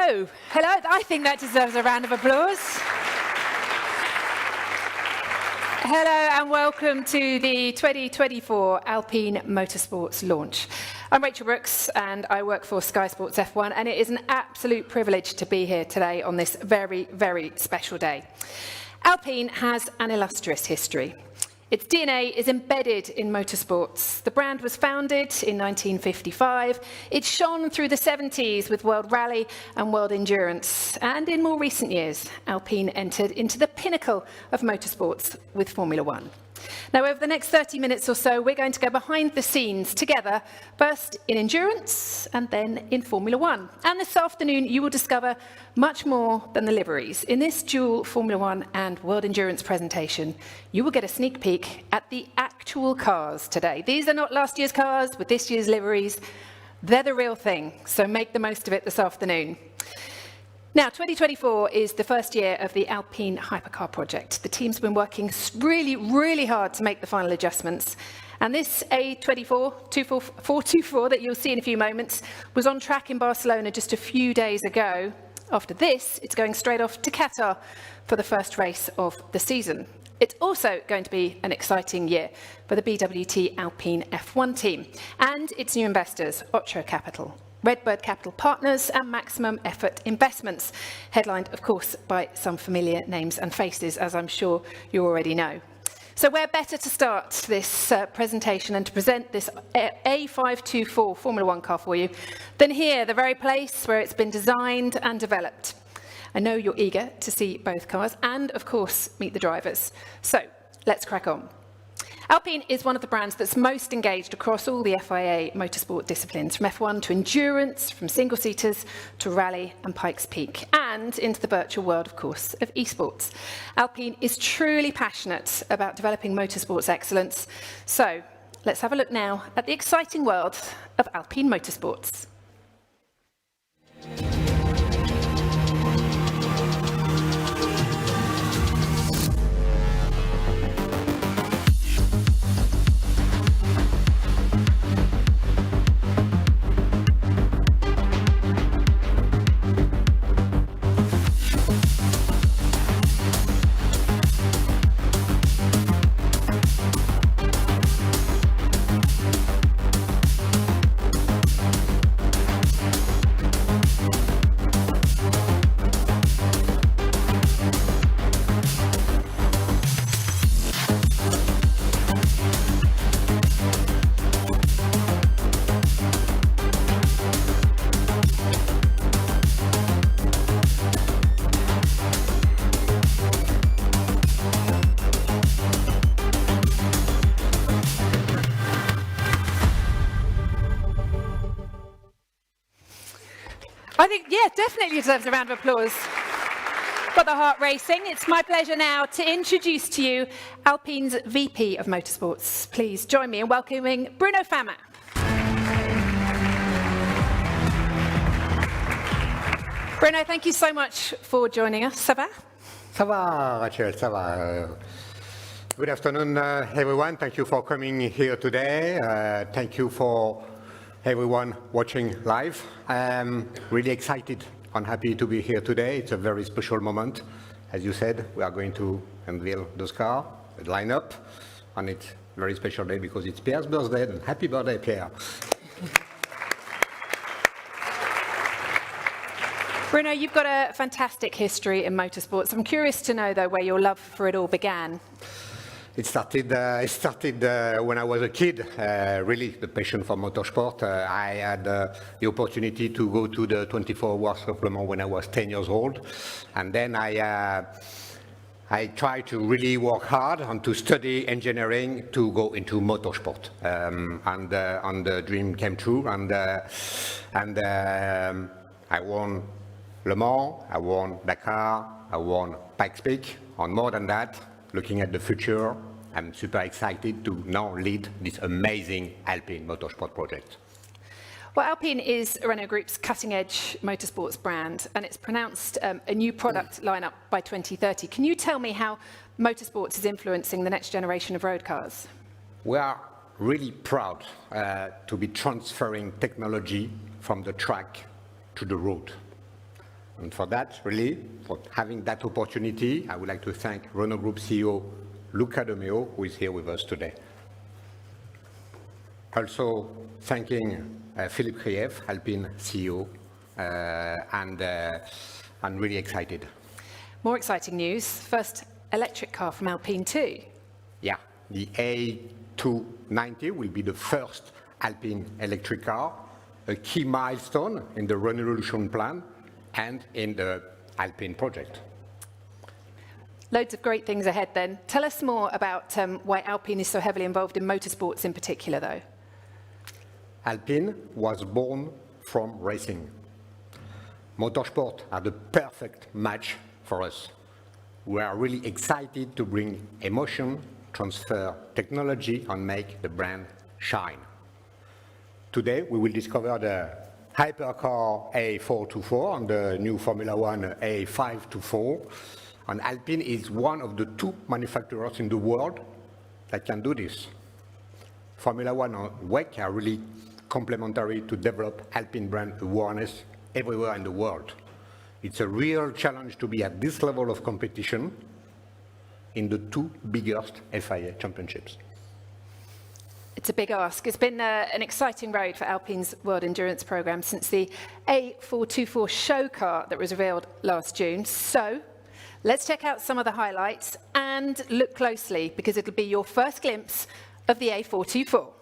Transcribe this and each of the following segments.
Hello. I think that deserves a round of applause. Hello and welcome to the 2024 Alpine Motorsports launch. I'm Rachel Brooks and I work for Sky Sports F1, and it is an absolute privilege to be here today on this very, very special day. Alpine has an illustrious history. Its DNA is embedded in motorsports. The brand was founded in 1955. It shone through the 70s with World Rally and World Endurance. And in more recent years, Alpine entered into the pinnacle of motorsports with Formula One. Now, over the next 30 minutes or so, we're going to go behind the scenes together, first in endurance and then in Formula One. And this afternoon, you will discover much more than the liveries. In this dual Formula One and World Endurance presentation, you will get a sneak peek at the actual cars today. These are not last year's cars with this year's liveries. They're the real thing, so make the most of it this afternoon. Now, 2024 is the first year of the Alpine Hypercar project. The team's been working really, really hard to make the final adjustments. And this A424 that you'll see in a few moments was on track in Barcelona just a few days ago. After this, it's going straight off to Qatar for the first race of the season. It's also going to be an exciting year for the BWT Alpine F1 team and its new investors, Ocho Capital, Redbird Capital Partners and Maximum Effort Investments, headlined, of course, by some familiar names and faces, as I'm sure you already know. So where better to start this presentation and to present this A524 Formula One car for you than here, the very place where it's been designed and developed. I know you're eager to see both cars and, of course, meet the drivers. So let's crack on. Alpine is one of the brands that's most engaged across all the FIA motorsport disciplines, from F1 to endurance, from single-seaters to rally and Pikes Peak, and into the virtual world, of course, of esports. Alpine is truly passionate about developing motorsports excellence. So let's have a look now at the exciting world of Alpine Motorsports. I think, yeah, definitely deserves a round of applause for the heart racing. It's my pleasure now to introduce to you Alpine's VP of Motorsports. Please join me in welcoming Bruno Fama. Bruno, thank you so much for joining us. Ça va? Ça va, Rachel, ça va. Good afternoon, everyone. Thank you for coming here today. Thank you for everyone watching live. I'm really excited and happy to be here today. It's a very special moment. As you said, we are going to unveil those cars, the lineup, and it's a very special day because it's Pierre's birthday, and happy birthday, Pierre. Bruno, you've got a fantastic history in motorsports. I'm curious to know, though, where your love for it all began. It started when I was a kid, really, the passion for motorsport. I had the opportunity to go to the 24 Hours of Le Mans when I was 10 years old. And then I tried to really work hard and to study engineering to go into motorsport. And the dream came true. And I won Le Mans, I won Dakar, I won Pikes Peak. And more than that, looking at the future, I'm super excited to now lead this amazing Alpine Motorsport project. Well, Alpine is Renault Group's cutting-edge motorsports brand, and it's pronounced a new product lineup by 2030. Can you tell me how motorsports is influencing the next generation of road cars? We are really proud to be transferring technology from the track to the road. And for that, really, for having that opportunity, I would like to thank Renault Group CEO Luca De Meo, who is here with us today. Also thanking Philippe Krief, Alpine CEO, and I'm really excited. More exciting news. First electric car from Alpine too. Yeah, the A290 will be the first Alpine electric car, a key milestone in the Renaulution plan and in the Alpine project. Loads of great things ahead then. Tell us more about why Alpine is so heavily involved in motorsports in particular though. Alpine was born from racing. Motorsport are the perfect match for us. We are really excited to bring emotion, transfer technology, and make the brand shine. Today, we will discover the hypercar A424 and the new Formula One A524. And Alpine is one of the 2 manufacturers in the world that can do this. Formula One and WEC are really complementary to develop Alpine brand awareness everywhere in the world. It's a real challenge to be at this level of competition in the 2 biggest FIA championships. It's a big ask. It's been an exciting road for Alpine's World Endurance Programme since the A424 show car that was revealed last June. So let's check out some of the highlights and look closely because it'll be your first glimpse of the A424.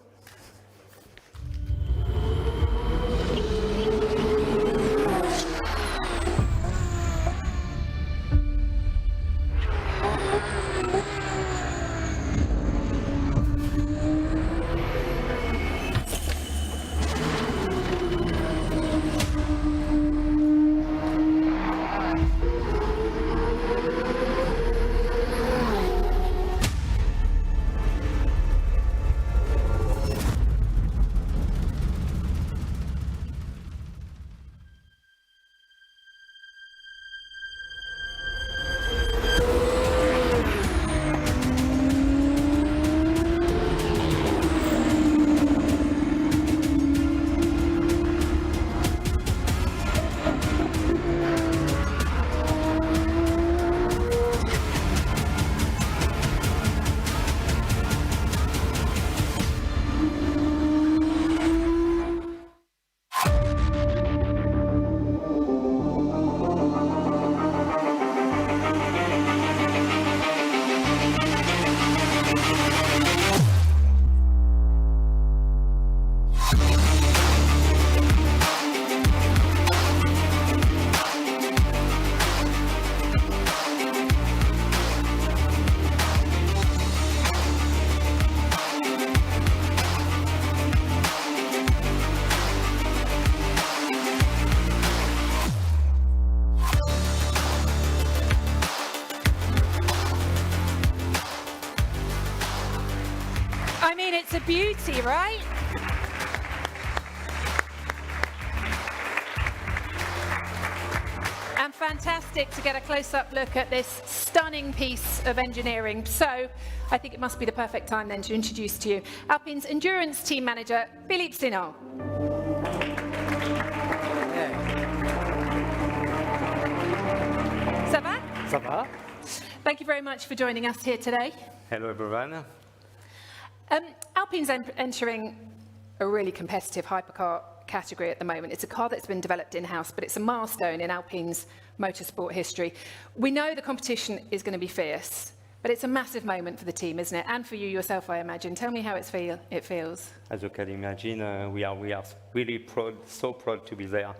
I mean, it's a beauty, right? And fantastic to get a close-up look at this stunning piece of engineering. So I think it must be the perfect time then to introduce to you Alpine's endurance team manager, Philippe Sinon. Ça va? Ça va? Thank you very much for joining us here today. Hello, everyone. Alpine's entering a really competitive hypercar category at the moment. It's a car that's been developed in-house, but it's a milestone in Alpine's motorsport history. We know the competition is going to be fierce, but it's a massive moment for the team, isn't it? And for you yourself, I imagine. Tell me how it feels. As you can imagine, we are really proud, so proud to be there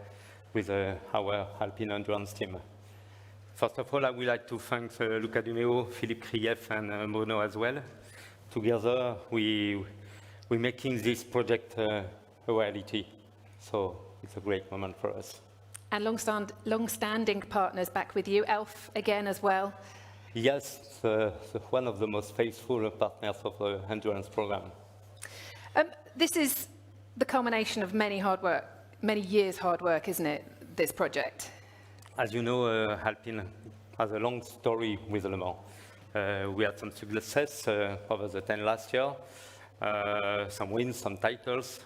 with our Alpine endurance team. First of all, I would like to thank Luca De Meo, Philippe Krief, and Bruno as well. Together, we're making this project a reality. So it's a great moment for us. And long-standing partners back with you, Elf again as well. Yes, one of the most faithful partners of the endurance program. This is the culmination of many years hard work, isn't it, this project? As you know, Alpine has a long story with Le Mans. We had some success over the 10 last year, some wins, some titles.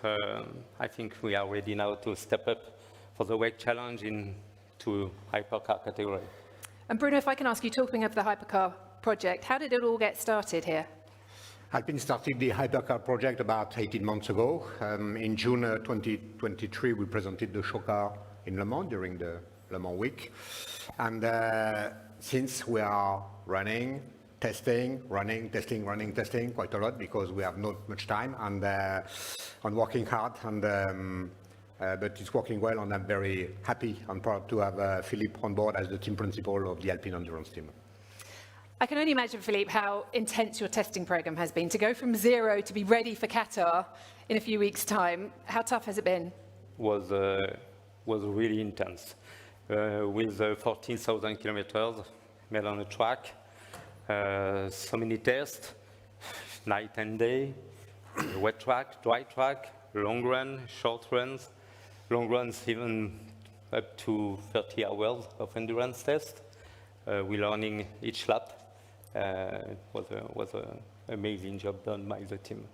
I think we are ready now to step up for the WEC Challenge in to hypercar category. And Bruno, if I can ask you, talking of the hypercar project, how did it all get started here? Alpine started the hypercar project about 18 months ago. In June 2023, we presented the show car in Le Mans during the Le Mans week. And since we are running, testing, running, testing, running, testing quite a lot because we have not much time and working hard. But it's working well, and I'm very happy and proud to have Philippe on board as the team principal of the Alpine Endurance team. I can only imagine, Philippe, how intense your testing program has been. To go from zero to be ready for Qatar in a few weeks' time, how tough has it been? Was really intense. With 14,000 kilometers made on the track, so many tests, night and day, wet track, dry track, long run, short runs, long runs even up to 30 hours of endurance test. We're learning each lap. It was an amazing job done by the team.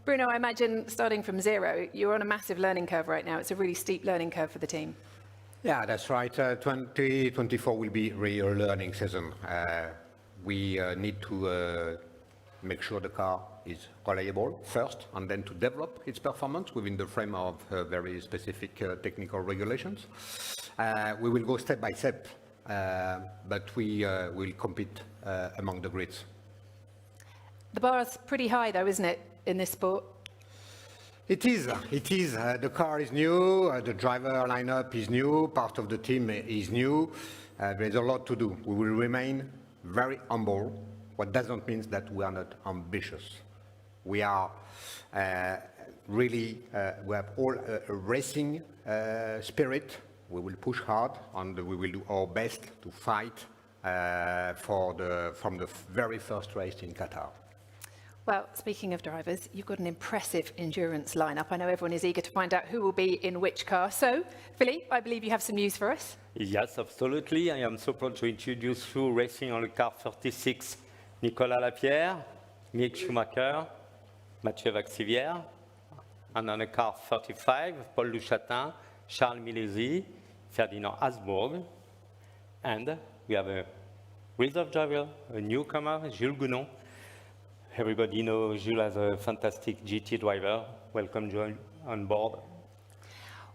Bruno, I imagine starting from zero, you're on a massive learning curve right now. It's a really steep learning curve for the team. Yeah, that's right. 2024 will be really a learning season. We need to make sure the car is reliable first, and then to develop its performance within the frame of very specific technical regulations. We will go step by step, but we will compete among the grids. The bar's pretty high, though, isn't it, in this sport? It is. The car is new, the driver lineup is new, part of the team is new. There's a lot to do. We will remain very humble, what doesn't mean that we are not ambitious. We are we have all a racing spirit. We will push hard, and we will do our best to fight from the very first race in Qatar. Well, speaking of drivers, you've got an impressive endurance lineup. I know everyone is eager to find out who will be in which car. So, Philippe, I believe you have some news for us. Yes, absolutely. I am so proud to introduce you racing on the car 36, Nicolas Lapierre, Mick Schumacher, Mathieu Vaxivière, and on the car 35, Paul Duchatin, Charles Milesi, Ferdinand Asbourg, and we have a reserve driver, a newcomer, Jules Gounon. Everybody knows Jules as a fantastic GT driver. Welcome, Jules, on board.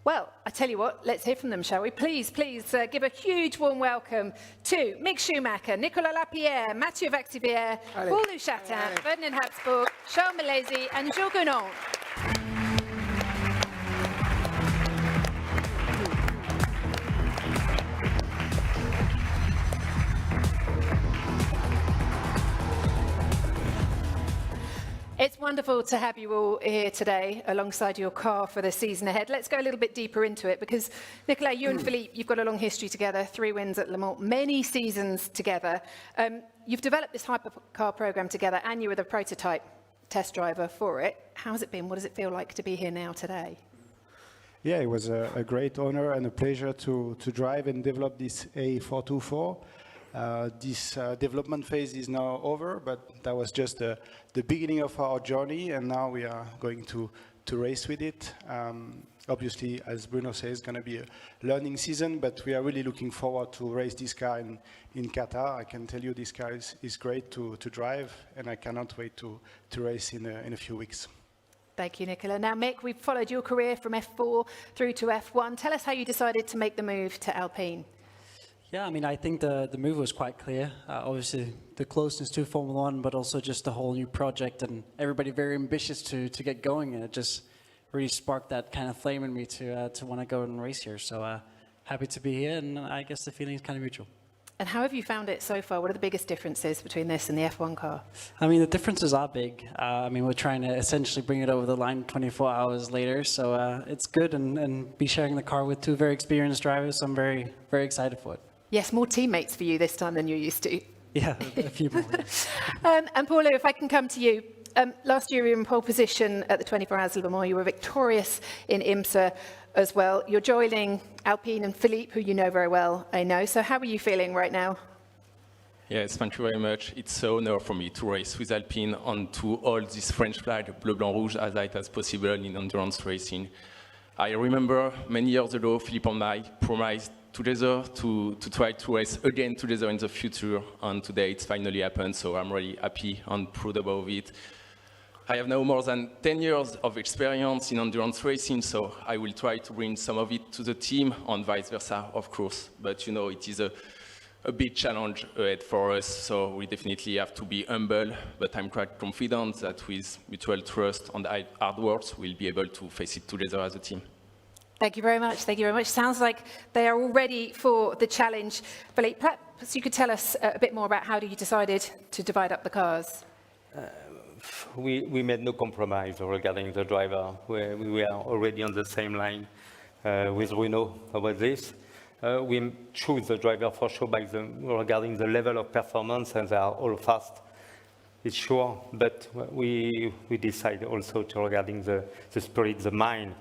Well, I tell you what, let's hear from them, shall we? Please give a huge warm welcome to Mick Schumacher, Nicolas Lapierre, Mathieu Vaxivière, Paul Duchatin, Ferdinand Asbourg, Charles Milesi, and Jules Gounon. It's wonderful to have you all here today alongside your car for the season ahead. Let's go a little bit deeper into it because, Nicolas, you and Philippe, you've got a long history together, 3 wins at Le Mans, many seasons together. You've developed this hypercar program together and you were the prototype test driver for it. How has it been? What does it feel like to be here now today? Yeah, it was a great honor and a pleasure to drive and develop this A424. This development phase is now over, but that was just the beginning of our journey, and now we are going to race with it. Obviously, as Bruno says, it's going to be a learning season, but we are really looking forward to race this car in Qatar. I can tell you this car is great to drive, and I cannot wait to race in a few weeks. Thank you, Nicolas. Now, Mick, we've followed your career from F4 through to F1. Tell us how you decided to make the move to Alpine. Yeah, I mean, I think the move was quite clear. Obviously, the closeness to Formula One, but also just the whole new project and everybody very ambitious to get going. And it just really sparked that kind of flame in me to want to go and race here. So happy to be here, and I guess the feeling is kind of mutual. And how have you found it so far? What are the biggest differences between this and the F1 car? I mean, the differences are big. I mean, we're trying to essentially bring it over the line 24 hours later. So it's good and be sharing the car with 2 very experienced drivers. So I'm very, very excited for it. Yes, more teammates for you this time than you're used to. Yeah, a few more. And Paulo, if I can come to you. Last year you were in pole position at the 24 Hours of Le Mans. You were victorious in IMSA as well. You're joining Alpine and Philippe, who you know very well, I know. So how are you feeling right now? Yes, thank you very much. It's an honor for me to race with Alpine and to hold this French flag, Bleu, Blanc, Rouge, as light as possible in endurance racing. I remember many years ago, Philippe and I promised together to try to race again together in the future. And today it's finally happened, so I'm really happy and proud about it. I have now more than 10 years of experience in endurance racing, so I will try to bring some of it to the team and vice versa, of course. But you know, it is a big challenge ahead for us, so we definitely have to be humble, but I'm quite confident that with mutual trust and hard work, we'll be able to face it together as a team. Thank you very much. Thank you very much. Sounds like they are all ready for the challenge. Philippe, perhaps you could tell us a bit more about how you decided to divide up the cars. We made no compromise regarding the driver. We are already on the same line with Bruno about this. We choose the driver for sure regarding the level of performance, and they are all fast, it's sure. But we decide also regarding the spirit, the mind.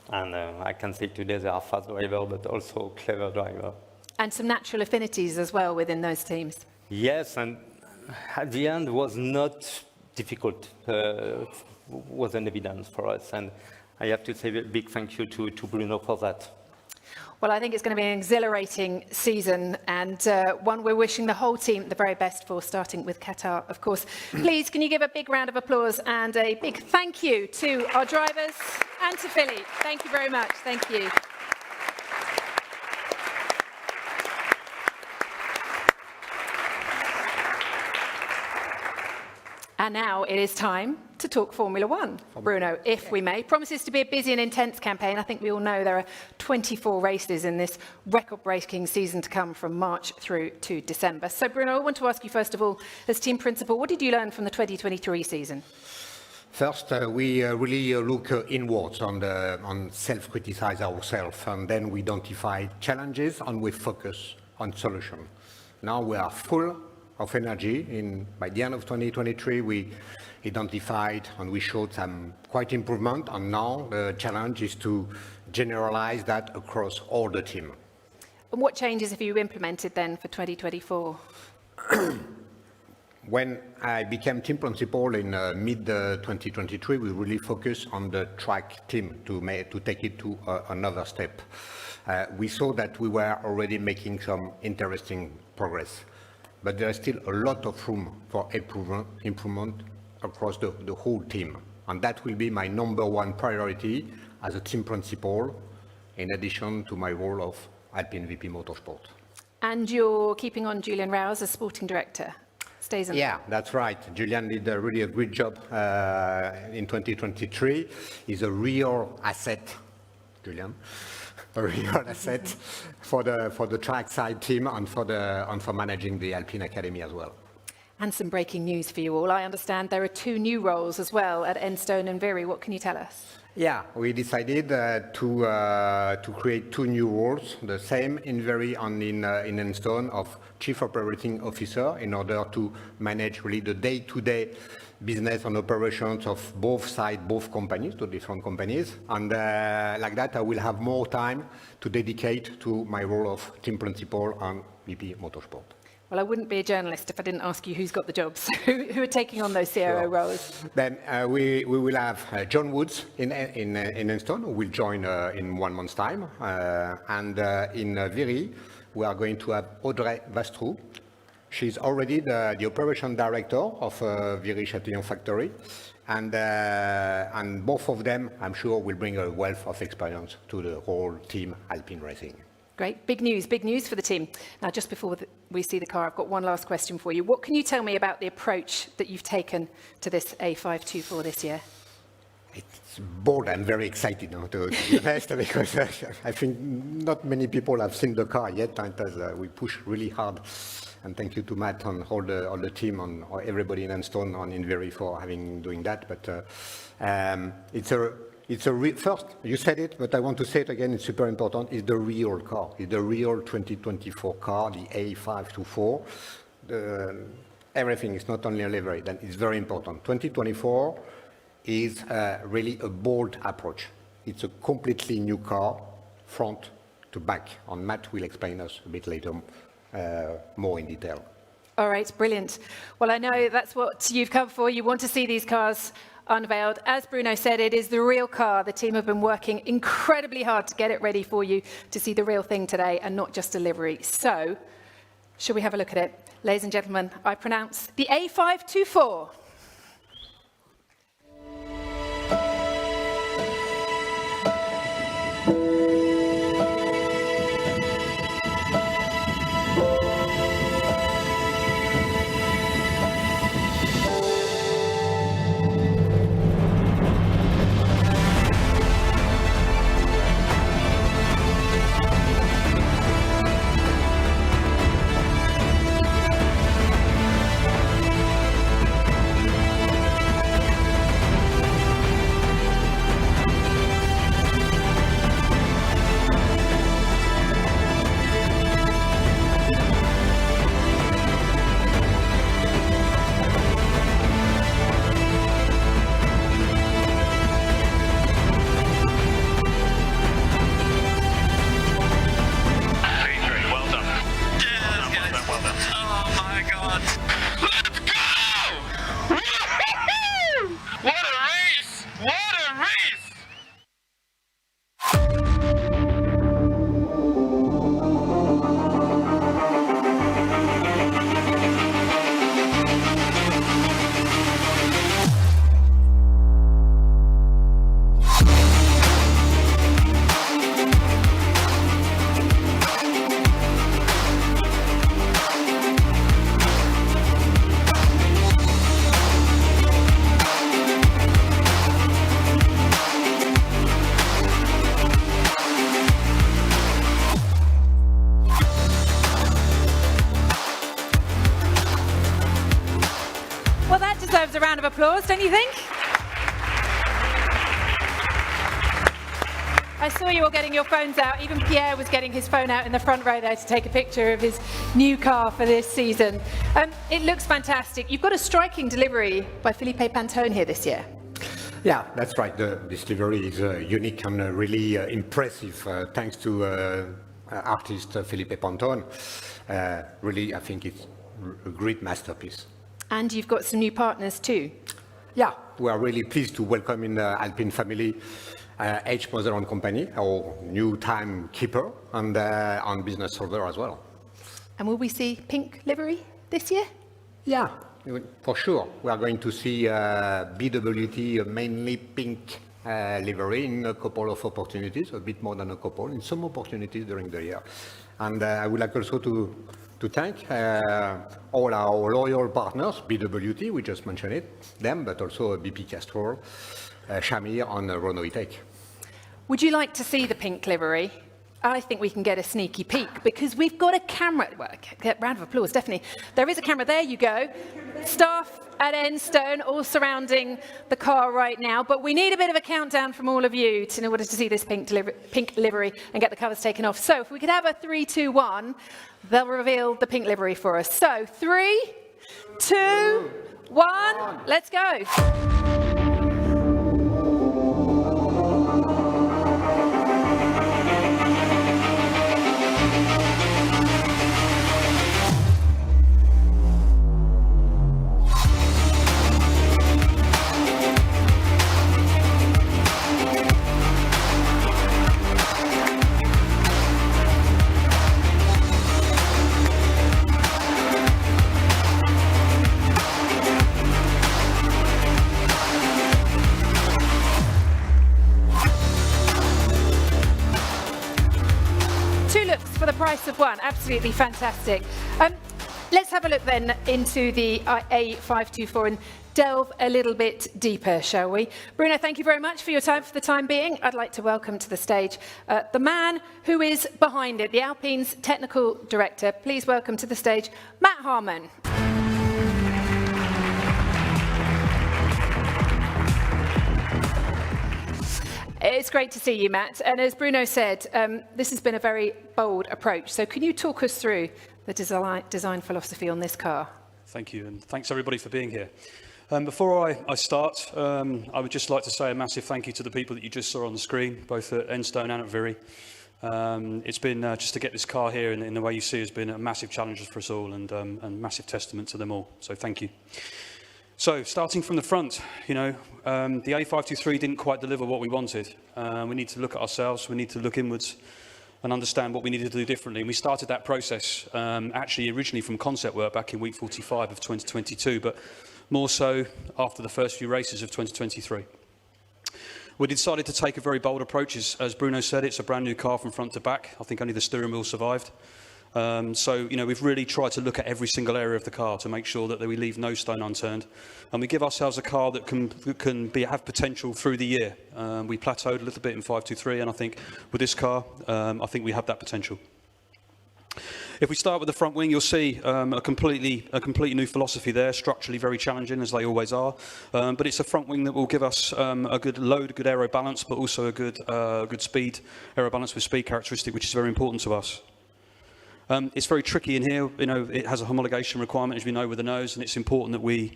And I can say today they are fast driver, but also clever driver. And some natural affinities as well within those teams. Yes, and at the end was not difficult, was an evidence for us. And I have to say a big thank you to Bruno for that. Well, I think it's going to be an exhilarating season, and one we're wishing the whole team the very best for, starting with Qatar, of course. Please, can you give a big round of applause and a big thank you to our drivers and to Philippe. Thank you very much. Thank you. And now it is time to talk Formula One. Bruno, if we may. Promises to be a busy and intense campaign. I think we all know there are 24 races in this record-breaking season to come from March through to December. So, Bruno, I want to ask you, first of all, as team principal, what did you learn from the 2023 season? First, we really look inwards on self-criticize ourselves, and then we identify challenges and we focus on solution. Now we are full of energy. By the end of 2023, we identified and we showed some quite improvement, and now the challenge is to generalize that across all the team. And what changes have you implemented then for 2024? When I became team principal in mid-2023, we really focused on the track team to take it to another step. We saw that we were already making some interesting progress, but there is still a lot of room for improvement across the whole team. And that will be my #1 priority as a team principal, in addition to my role of Alpine VP Motorsport. And you're keeping on Julian Rouse as sporting director? Stays in. Yeah, that's right. Julian did a really great job in 2023. He's a real asset, Julian. A real asset for the trackside team and for managing the Alpine Academy as well. And some breaking news for you all. I understand there are 2 new roles as well at Enstone and Viry. What can you tell us? Yeah, we decided to create 2 new roles, the same in Viry and in Enstone, of Chief Operating Officer, in order to manage really the day-to-day business and operations of both sides, both companies, 2 different companies. And like that, I will have more time to dedicate to my role of team principal and VP Motorsport. Well, I wouldn't be a journalist if I didn't ask you who's got the jobs, who are taking on those CRO roles. Then we will have John Woods in Enstone, who will join in 1 month's time. And in Viry, we are going to have Audrey Vastrou. She's already the operation director of Viry Châtillon factory. And both of them, I'm sure, will bring a wealth of experience to the whole team Alpine Racing. Great, big news for the team. Now, just before we see the car, I've got one last question for you. What can you tell me about the approach that you've taken to this A524 this year? It's bold. I'm very excited to be honest, because I think not many people have seen the car yet, and we push really hard. And thank you to Matt and all the team and everybody in Enstone and in Viry for doing that. But first, you said it, but I want to say it again, it's super important, it's the real car. It's the real 2024 car, the A524. Everything is not only a livery, then it's very important. 2024 is really a bold approach. It's a completely new car, front to back. And Matt will explain us a bit later more in detail. All right, brilliant. Well, I know that's what you've come for. You want to see these cars unveiled. As Bruno said, it is the real car. The team have been working incredibly hard to get it ready for you to see the real thing today and not just a livery. So, shall we have a look at it? Ladies and gentlemen, I pronounce the A524. Well, that deserves a round of applause, don't you think? I saw you all getting your phones out. Even Pierre was getting his phone out in the front row there to take a picture of his new car for this season. It looks fantastic. You've got a striking delivery by Felipe Pantone here this year. Yeah, that's right. This livery is unique and really impressive, thanks to artist Felipe Pantone. Really, I think it's a great masterpiece. And you've got some new partners too. Yeah, we are really pleased to welcome in the Alpine family H. Moser & Company, our new timekeeper and on business solver as well. And will we see pink livery this year? Yeah, for sure. We are going to see BWT mainly pink livery in a couple of opportunities, a bit more than a couple, in some opportunities during the year. And I would like also to thank all our loyal partners, BWT, we just mentioned them, but also BP Castrol, Shamir and Renault E-Tech. Would you like to see the pink livery? I think we can get a sneaky peek because we've got a camera. Well, get round of applause, definitely. There is a camera. There you go. Staff at Enstone all surrounding the car right now, but we need a bit of a countdown from all of you in order to see this pink livery and get the covers taken off. So if we could have a 3, 2, 1, they'll reveal the pink livery for us. So 3, 2, 1, let's go. Price of one, absolutely fantastic. Let's have a look then into the A524 and delve a little bit deeper, shall we? Bruno, thank you very much for your time for the time being. I'd like to welcome to the stage the man who is behind it, the Alpine's technical director. Please welcome to the stage, Matt Harmon. It's great to see you, Matt. And as Bruno said, this has been a very bold approach. So can you talk us through the design philosophy on this car? Thank you, and thanks everybody for being here. Before I start, I would just like to say a massive thank you to the people that you just saw on the screen, both at Enstone and at Viry. It's been, just to get this car here in the way you see, has been a massive challenge for us all and massive testament to them all. So thank you. So starting from the front, the A523 didn't quite deliver what we wanted. We need to look at ourselves, we need to look inwards and understand what we needed to do differently. And we started that process actually originally from concept work back in week 45 of 2022, but more so after the first few races of 2023. We decided to take a very bold approach. As Bruno said, it's a brand new car from front to back. I think only the steering wheel survived. We've really tried to look at every single area of the car to make sure that we leave no stone unturned. And we give ourselves a car that can have potential through the year. We plateaued a little bit in 523, and I think with this car, I think we have that potential. If we start with the front wing, you'll see a completely new philosophy there, structurally very challenging, as they always are. But it's a front wing that will give us a good load, good aero balance, but also a good speed, aero balance with speed characteristic, which is very important to us. It's very tricky in here. It has a homologation requirement, as we know, with the nose, and it's important that we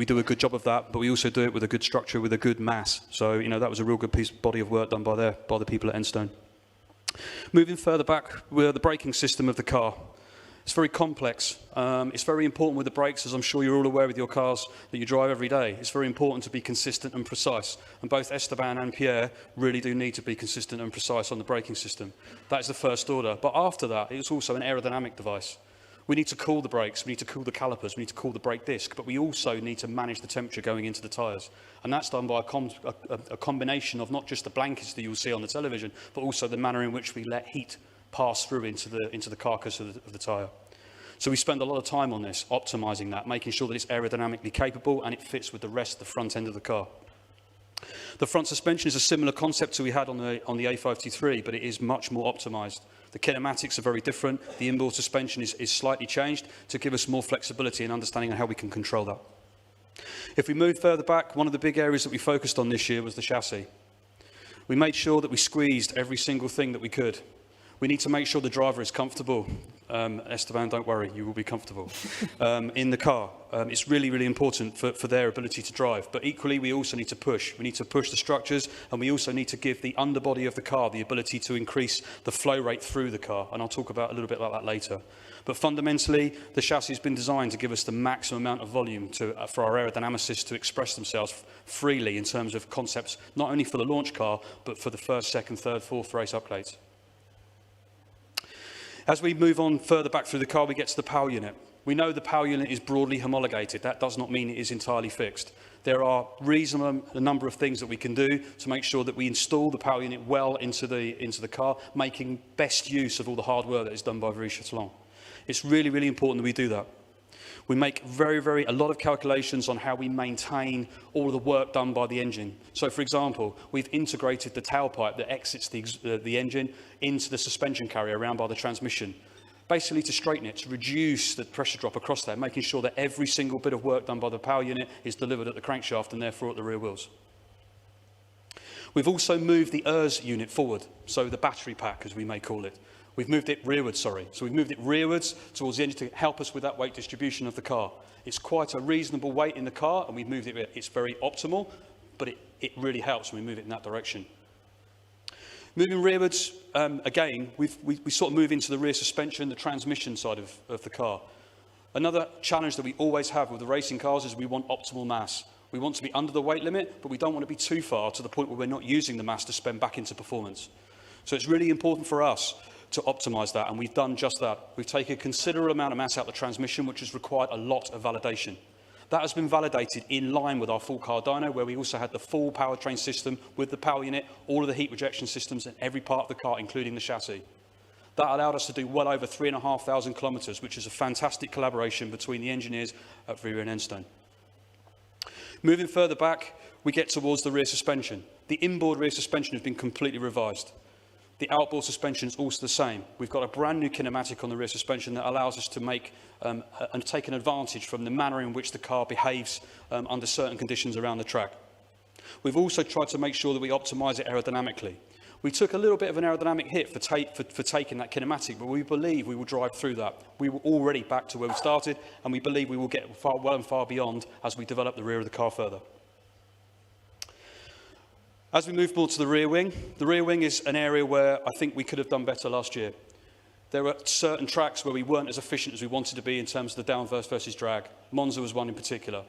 do a good job of that. But we also do it with a good structure, with a good mass. So that was a real good body of work done by the people at Enstone. Moving further back, with the braking system of the car. It's very complex. It's very important with the brakes, as I'm sure you're all aware with your cars that you drive every day. It's very important to be consistent and precise. And both Esteban and Pierre really do need to be consistent and precise on the braking system. That is the first order. But after that, it's also an aerodynamic device. We need to cool the brakes, we need to cool the calipers, we need to cool the brake disc, but we also need to manage the temperature going into the tyres. And that's done by a combination of not just the blankets that you'll see on the television, but also the manner in which we let heat pass through into the carcass of the tyre. So we spend a lot of time on this, optimising that, making sure that it's aerodynamically capable and it fits with the rest of the front end of the car. The front suspension is a similar concept to we had on the A523, but it is much more optimised. The kinematics are very different. The inboard suspension is slightly changed to give us more flexibility and understanding of how we can control that. If we move further back, one of the big areas that we focused on this year was the chassis. We made sure that we squeezed every single thing that we could. We need to make sure the driver is comfortable. Esteban, don't worry, you will be comfortable in the car. It's really, really important for their ability to drive. But equally, we also need to push. We need to push the structures, and we also need to give the underbody of the car the ability to increase the flow rate through the car. And I'll talk about a little bit about that later. But fundamentally, the chassis has been designed to give us the maximum amount of volume for our aerodynamicists to express themselves freely in terms of concepts, not only for the launch car, but for the first, second, third, fourth race upgrades. As we move on further back through the car, we get to the power unit. We know the power unit is broadly homologated. That does not mean it is entirely fixed. There are a number of things that we can do to make sure that we install the power unit well into the car, making best use of all the hard work that is done by Viry-Châtillon. It's really, really important that we do that. We make a lot of calculations on how we maintain all of the work done by the engine. So, for example, we've integrated the tailpipe that exits the engine into the suspension carrier around by the transmission, basically to straighten it, to reduce the pressure drop across there, making sure that every single bit of work done by the power unit is delivered at the crankshaft and therefore at the rear wheels. We've also moved the ERS unit forward, so the battery pack, as we may call it. We've moved it rearwards, So we've moved it rearwards towards the engine to help us with that weight distribution of the car. It's quite a reasonable weight in the car, and we've moved it. It's very optimal, but it really helps when we move it in that direction. Moving rearwards, again, we sort of move into the rear suspension, the transmission side of the car. Another challenge that we always have with the racing cars is we want optimal mass. We want to be under the weight limit, but we don't want to be too far to the point where we're not using the mass to spend back into performance. So it's really important for us to optimise that, and we've done just that. We've taken a considerable amount of mass out of the transmission, which has required a lot of validation. That has been validated in line with our full car dyno, where we also had the full powertrain system with the power unit, all of the heat rejection systems in every part of the car, including the chassis. That allowed us to do well over 3,500 kilometres, which is a fantastic collaboration between the engineers at Viry and Enstone. Moving further back, we get towards the rear suspension. The inboard rear suspension has been completely revised. The outboard suspension is also the same. We've got a brand new kinematic on the rear suspension that allows us to make and take an advantage from the manner in which the car behaves under certain conditions around the track. We've also tried to make sure that we optimise it aerodynamically. We took a little bit of an aerodynamic hit for taking that kinematic, but we believe we will drive through that. We were already back to where we started, and we believe we will get well and far beyond as we develop the rear of the car further. As we move more to the rear wing is an area where I think we could have done better last year. There were certain tracks where we weren't as efficient as we wanted to be in terms of the down versus drag. Monza was one in particular.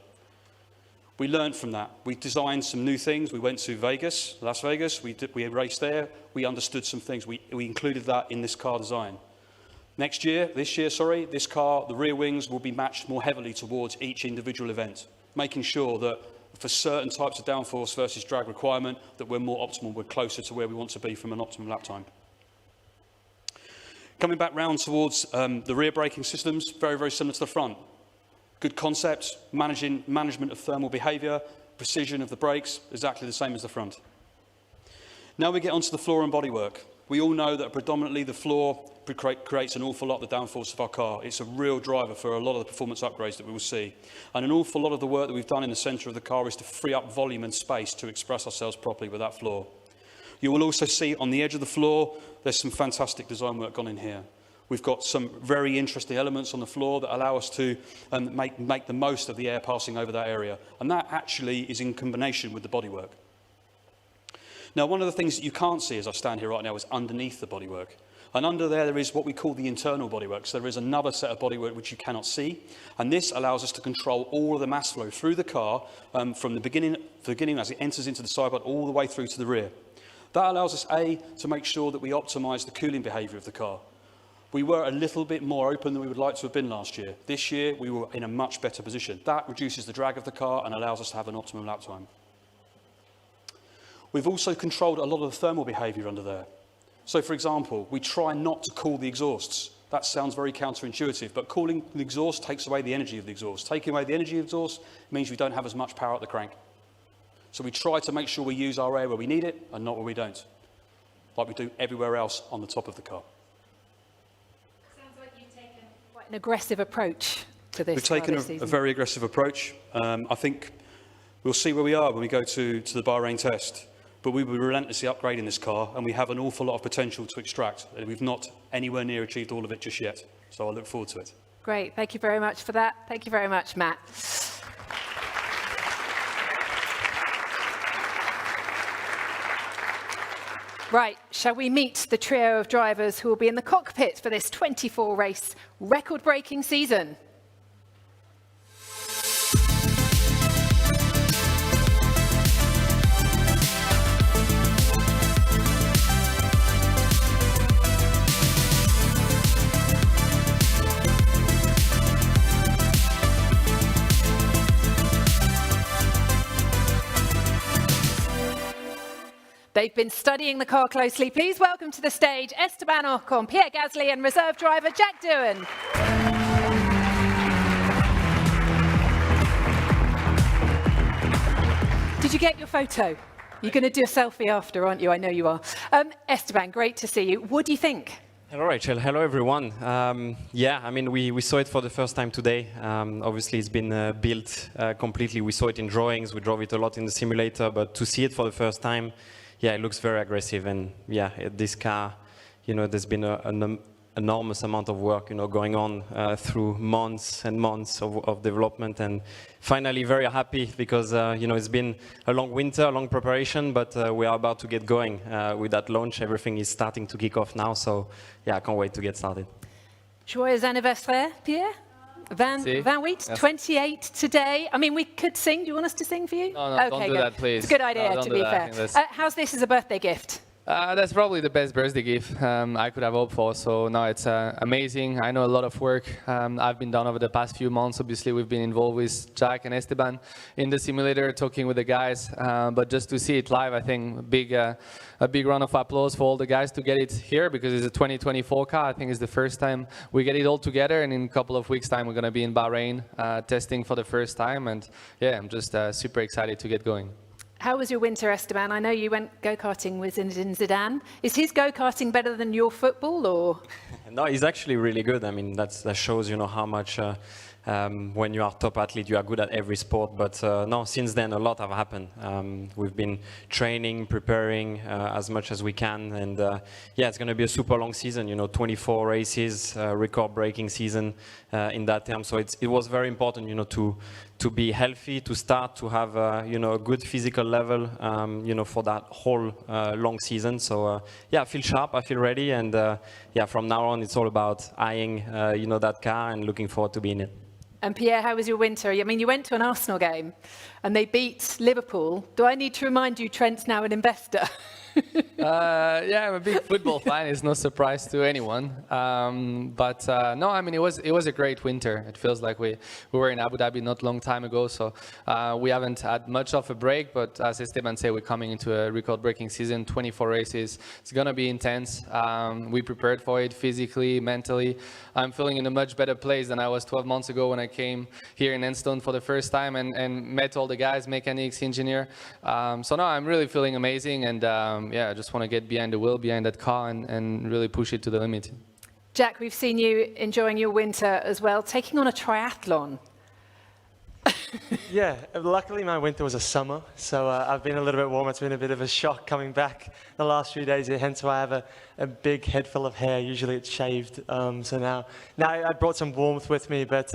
We learned from that. We designed some new things. We went to Vegas, Las Vegas. We raced there. We understood some things. We included that in this car design. This year, this car, the rear wings will be matched more heavily towards each individual event, making sure that for certain types of downforce versus drag requirement, that we're more optimal, we're closer to where we want to be from an optimum lap time. Coming back round towards the rear braking systems, very, very similar to the front. Good concept, management of thermal behaviour, precision of the brakes, exactly the same as the front. Now we get onto the floor and bodywork. We all know that predominantly the floor creates an awful lot of the downforce of our car. It's a real driver for a lot of the performance upgrades that we will see. And an awful lot of the work that we've done in the centre of the car is to free up volume and space to express ourselves properly with that floor. You will also see on the edge of the floor, there's some fantastic design work gone in here. We've got some very interesting elements on the floor that allow us to make the most of the air passing over that area. And that actually is in combination with the bodywork. Now, one of the things that you can't see as I stand here right now is underneath the bodywork. And under there is what we call the internal bodywork. So there is another set of bodywork which you cannot see. And this allows us to control all of the mass flow through the car from the beginning as it enters into the sidepod all the way through to the rear. That allows us, to make sure that we optimise the cooling behaviour of the car. We were a little bit more open than we would like to have been last year. This year, we were in a much better position. That reduces the drag of the car and allows us to have an optimum lap time. We've also controlled a lot of the thermal behaviour under there. So, for example, we try not to cool the exhausts. That sounds very counterintuitive, but cooling the exhaust takes away the energy of the exhaust. Taking away the energy of the exhaust means we don't have as much power at the crank. So we try to make sure we use our air where we need it and not where we don't, like we do everywhere else on the top of the car. Quite an aggressive approach to this. We've taken a very aggressive approach. I think we'll see where we are when we go to the Bahrain test. But we will be relentlessly upgrading this car, and we have an awful lot of potential to extract. And we've not anywhere near achieved all of it just yet. So I look forward to it. Great. Thank you very much for that. Thank you very much, Matt. Right, shall we meet the trio of drivers who will be in the cockpit for this 24-race record-breaking season? They've been studying the car closely. Please welcome to the stage Esteban Ocon, Pierre Gasly and reserve driver Jack Doohan. Did you get your photo? You're going to do a selfie after, aren't you? I know you are. Esteban, great to see you. What do you think? Hello, Rachel. Hello, everyone. Yeah, I mean, we saw it for the first time today. Obviously, it's been built completely. We saw it in drawings. We drove it a lot in the simulator. But to see it for the first time, yeah, it looks very aggressive. And yeah, this car, you know, there's been an enormous amount of work, you know, going on through months and months of development. And finally, very happy because, you know, it's been a long winter, a long preparation, but we are about to get going with that launch. Everything is starting to kick off now. So yeah, I can't wait to get started. Joyeux anniversaire, Pierre. 28, 28 today. I mean, we could sing. Do you want us to sing for you? No, okay, don't do good. that, please. It's a good idea, no, to be fair. How's this as a birthday gift? That's probably the best birthday gift I could have hoped for. So no, it's amazing. I know a lot of work I've been done over the past few months. Obviously, we've been involved with Jack and Esteban in the simulator, talking with the guys. But just to see it live, I think a big round of applause for all the guys to get it here, because it's a 2024 car. I think it's the first time we get it all together. And in a couple of weeks' time, we're going to be in Bahrain testing for the first time. And yeah, I'm just super excited to get going. How was your winter, Esteban? I know you went go-karting with Zinedine Zidane. Is his go-karting better than your football, or? No, he's actually really good. I mean, that shows, you know, how much when you are top athlete, you are good at every sport. But no, since then, a lot have happened. We've been training, preparing as much as we can. And yeah, it's going to be a super long season, you know, 24 races, record-breaking season in that term. So it was very important, you know, to be healthy, to start to have, you know, a good physical level, you know, for that whole long season. So yeah, I feel sharp, I feel ready. And yeah, from now on, it's all about eyeing, you know, that car and looking forward to being in it. And Pierre, how was your winter? I mean, you went to an Arsenal game and they beat Liverpool. Do I need to remind you Trent's now an investor? Yeah, I'm a big football fan. It's no surprise to anyone. But no, I mean, it was a great winter. It feels like we were in Abu Dhabi not long time ago, so we haven't had much of a break. But as Esteban said, we're coming into a record-breaking season, 24 races. It's gonna be intense. We prepared for it physically, mentally. I'm feeling in a much better place than I was 12 months ago when I came here in Enstone for the first time and met all the guys, mechanics, engineer. So now I'm really feeling amazing, and yeah, I just want to get behind the wheel, behind that car, and really push it to the limit. Jack, we've seen you enjoying your winter as well, taking on a triathlon. Yeah, luckily my winter was a summer, so I've been a little bit warmer. It's been a bit of a shock coming back the last few days, hence why I have a big head full of hair. Usually it's shaved, so now I brought some warmth with me, but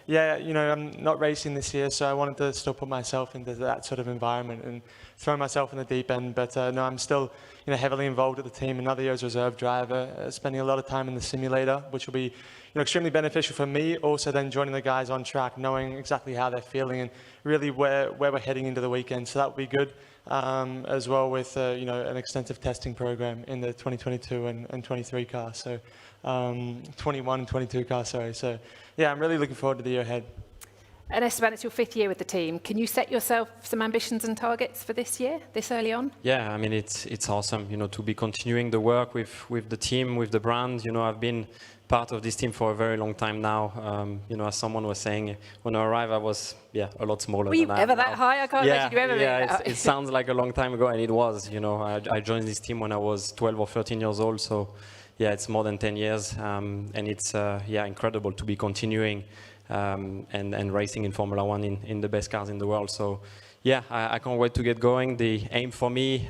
yeah, you know, I'm not racing this year, so I wanted to still put myself into that sort of environment and throw myself in the deep end. But no, I'm still, you know, heavily involved with the team. Another year as reserve driver, spending a lot of time in the simulator, which will be, you know, extremely beneficial for me. Also then joining the guys on track, knowing exactly how they're feeling and really where we're heading into the weekend. So that will be good, as well with, you know, an extensive testing program in the 2022 and 23 car. So 21 and 22 car, sorry. So yeah, I'm really looking forward to the year ahead. And Esteban, it's your 5th year with the team. Can you set yourself some ambitions and targets for this year, this early on? Yeah, I mean, it's awesome, you know, to be continuing the work with the team, with the brand. You know, I've been part of this team for a very long time now. You know, as someone was saying, when I arrived, I was, a lot smaller. Were you ever that high? I can't imagine you ever being that high. It sounds like a long time ago, and it was. You know, I joined this team when I was 12 or 13 years old, so yeah, it's more than 10 years, and it's incredible to be continuing and racing in Formula One in the best cars in the world. So yeah, I can't wait to get going. The aim for me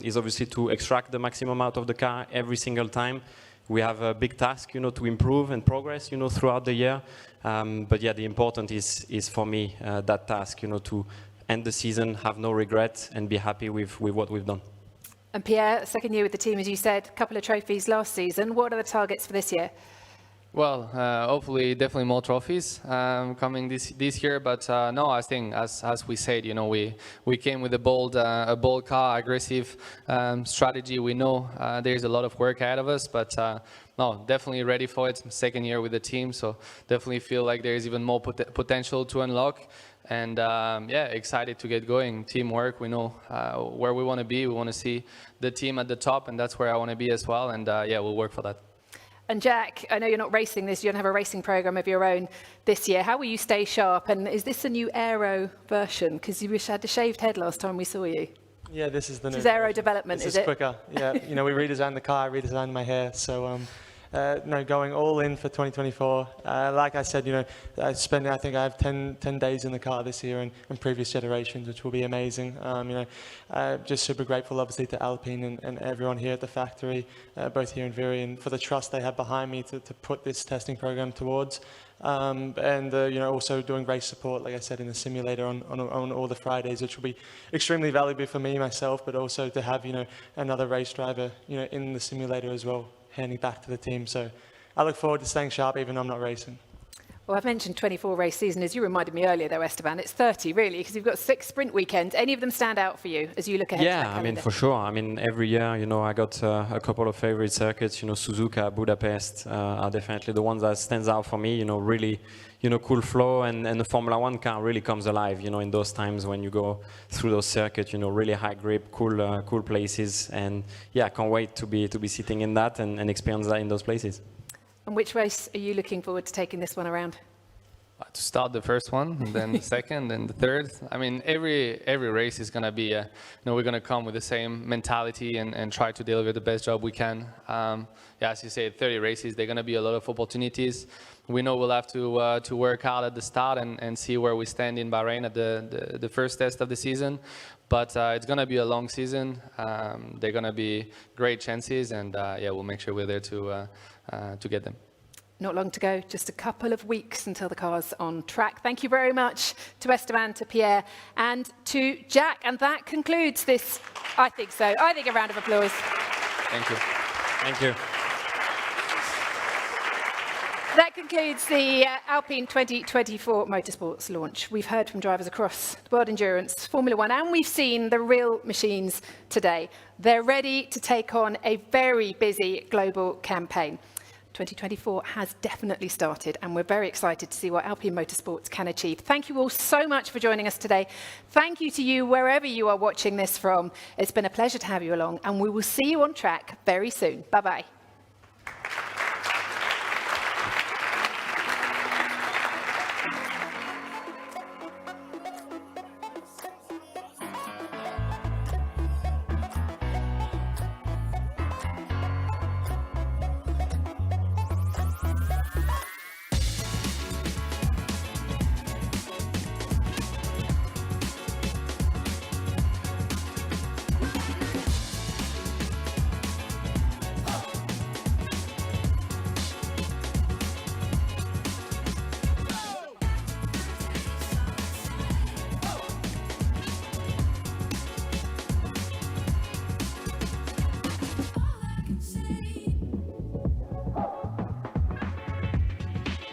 is obviously to extract the maximum out of the car every single time. We have a big task, you know, to improve and progress, you know, throughout the year. But yeah, the important is for me that task, you know, to end the season, have no regrets, and be happy with what we've done. And Pierre, 2nd year with the team, as you said, a couple of trophies last season. What are the targets for this year? Well, hopefully, definitely more trophies coming this year. But no, I think as we said, you know, we came with a bold car, aggressive strategy. We know there's a lot of work ahead of us, but no, definitely ready for it. 2nd year with the team, so definitely feel like there is even more potential to unlock. And yeah, excited to get going. Teamwork, we know where we want to be. We want to see the team at the top, and that's where I want to be as well. And yeah, we'll work for that. And Jack, I know you're not racing this, you don't have a racing program of your own this year. How will you stay sharp? And is this a new aero version? Because you had a shaved head last time we saw you. Yeah, this is the new. This is aero development, this is it? quicker. Yeah, you know, we redesigned the car, redesigned my hair. So no, going all in for 2024. Like I said, you know, I think I have 10 days in the car this year and previous generations, which will be amazing. You know, just super grateful, obviously, to Alpine and everyone here at the factory, both here in Viri, and for the trust they have behind me to put this testing program towards. And you know, also doing race support, like I said, in the simulator on all the Fridays, which will be extremely valuable for me myself, but also to have, you know, another race driver, you know, in the simulator as well, handing back to the team. So I look forward to staying sharp even though I'm not racing. Well, I've mentioned 24 race season, as you reminded me earlier though, Esteban. It's 30 really, because you've got 6 sprint weekends. Any of them stand out for you as you look ahead to that calendar? I mean, for sure. I mean, every year, you know, I got a couple of favorite circuits. You know, Suzuka, Budapest are definitely the ones that stands out for me. You know, really, you know, cool flow, and the Formula One car really comes alive, you know, in those times when you go through those circuits, you know, really high grip, cool places. And yeah, I can't wait to be sitting in that and experience that in those places. And which race are you looking forward to taking this one around? To start the first one, and then the second, and the third. I mean, every race is gonna be, you know, we're gonna come with the same mentality and try to deliver the best job we can. Yeah, as you say, 30 races. They're gonna be a lot of opportunities. We know we'll have to work hard at the start and see where we stand in Bahrain at the first test of the season. But it's gonna be a long season. They're gonna be great chances, and yeah, we'll make sure we're there to get them. Not long to go, just a couple of weeks until the car's on track. Thank you very much to Esteban, to Pierre, and to Jack. And that concludes this, I think so. I think a round of applause. Thank you. Thank you. That concludes the Alpine 2024 Motorsports launch. We've heard from drivers across World Endurance, Formula One, and we've seen the real machines today. They're ready to take on a very busy global campaign. 2024 has definitely started, and we're very excited to see what Alpine Motorsports can achieve. Thank you all so much for joining us today. Thank you to you wherever you are watching this from. It's been a pleasure to have you along, and we will see you on track very soon. Bye-bye.